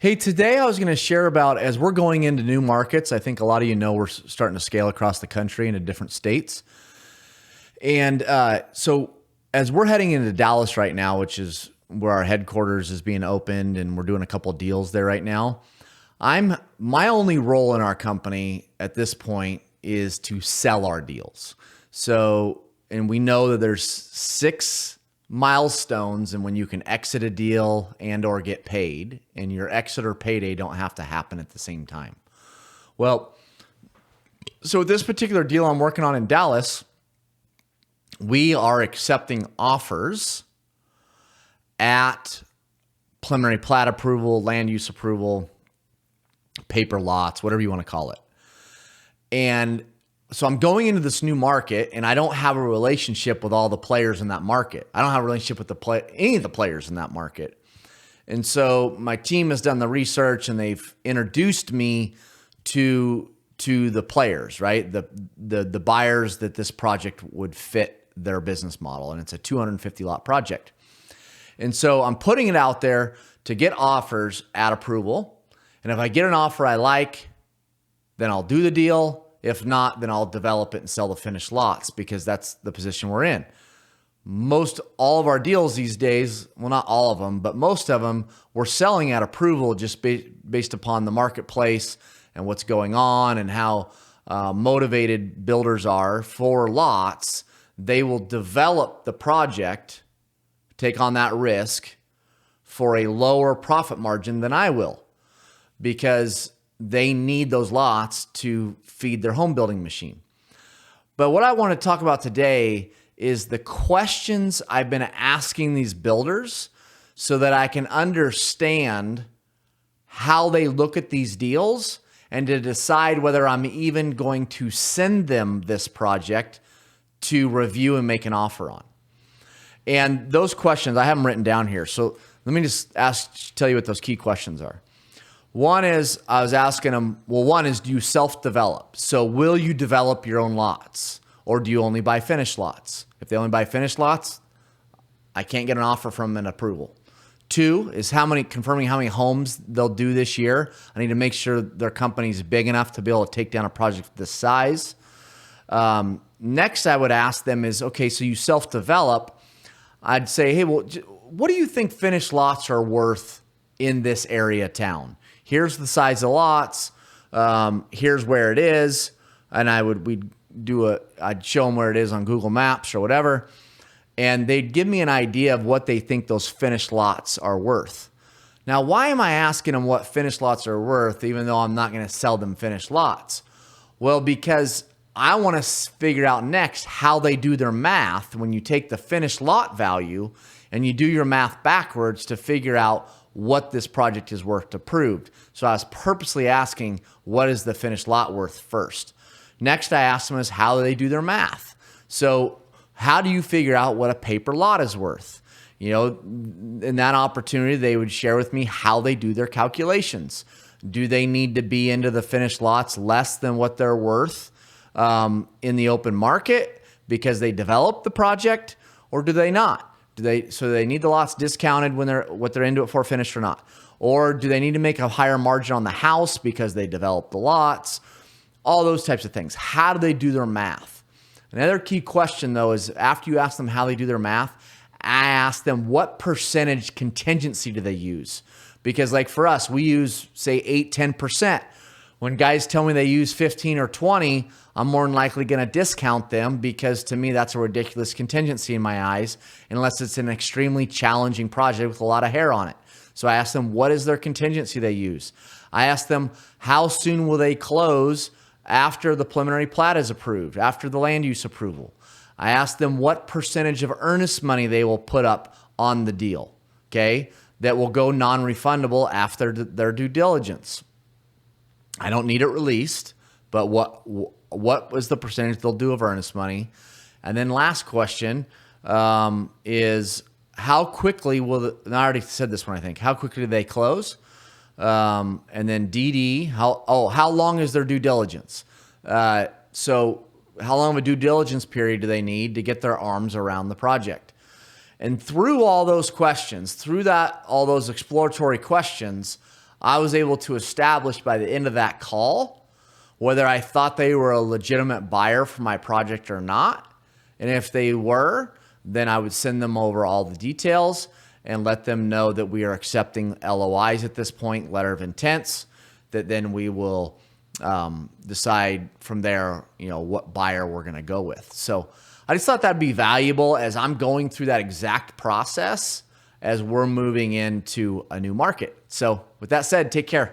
Hey, today I was going to share about as we're going into new markets. I think a lot of you know we're starting to scale across the country into different states. And so as we're heading into Dallas right now, which is where our headquarters is being opened, and we're doing a couple of deals there right now. My only role in our company at this point is to sell our deals. So, and we know that there's 6 milestones and when you can exit a deal and or get paid, and your exit or payday don't have to happen at the same time. Well, so this particular deal I'm working on in Dallas, we are accepting offers at preliminary plat approval, land use approval, paper lots, whatever you want to call it. And so I'm going into this new market, and I don't have a relationship with all the players in that market. I don't have a relationship with any of the players in that market. And so my team has done the research, and they've introduced me to the players, right? The buyers that this project would fit their business model. And it's a 250 lot project. And so I'm putting it out there to get offers at approval. And if I get an offer I like, then I'll do the deal. If not, then I'll develop it and sell the finished lots, because that's the position we're in. All of our deals these days, well, not all of them, but most of them, we're selling at approval just based upon the marketplace and what's going on and how motivated builders are for lots. They will develop the project, take on that risk for a lower profit margin than I will, because they need those lots to feed their home building machine. But what I want to talk about today is the questions I've been asking these builders so that I can understand how they look at these deals and to decide whether I'm even going to send them this project to review and make an offer on. And those questions, I have them written down here. So let me just tell you what those key questions are. One is, I was asking them, well, one is, do you self-develop? So will you develop your own lots, or do you only buy finished lots? If they only buy finished lots, I can't get an offer from an approval. 2 is confirming how many homes they'll do this year. I need to make sure their company's big enough to be able to take down a project this size. Next, I would ask them is, okay, so you self-develop. I'd say, hey, well, what do you think finished lots are worth in this area of town? Here's the size of lots. Here's where it is. And I'd show them where it is on Google Maps or whatever. And they'd give me an idea of what they think those finished lots are worth. Now, why am I asking them what finished lots are worth, even though I'm not going to sell them finished lots? Well, because I want to figure out next how they do their math when you take the finished lot value and you do your math backwards to figure out what this project is worth approved. So I was purposely asking, what is the finished lot worth first? Next, I asked them is how do they do their math? So how do you figure out what a paper lot is worth? You know, in that opportunity, they would share with me how they do their calculations. Do they need to be into the finished lots less than what they're worth in the open market because they developed the project, or do they not? So they need the lots discounted when what they're into it for finished or not? Or do they need to make a higher margin on the house because they developed the lots? All those types of things. How do they do their math? Another key question, though, is after you ask them how they do their math, I ask them what percentage contingency do they use? Because like for us, we use, say, 8-10%. When guys tell me they use 15 or 20, I'm more than likely going to discount them, because to me, that's a ridiculous contingency in my eyes, unless it's an extremely challenging project with a lot of hair on it. So I ask them, what is their contingency they use? I ask them, how soon will they close after the preliminary plat is approved, after the land use approval? I ask them what percentage of earnest money they will put up on the deal, okay, that will go non-refundable after their due diligence. I don't need it released, but what was the percentage they'll do of earnest money? And then last question is how quickly will and I already said this one, I think. How quickly do they close? And then DD, how long is their due diligence? So how long of a due diligence period do they need to get their arms around the project? And through all those questions, all those exploratory questions, I was able to establish by the end of that call whether I thought they were a legitimate buyer for my project or not. And if they were, then I would send them over all the details and let them know that we are accepting LOIs at this point, letter of intents, that then we will decide from there, what buyer we're going to go with. So I just thought that'd be valuable as I'm going through that exact process as we're moving into a new market. So with that said, take care.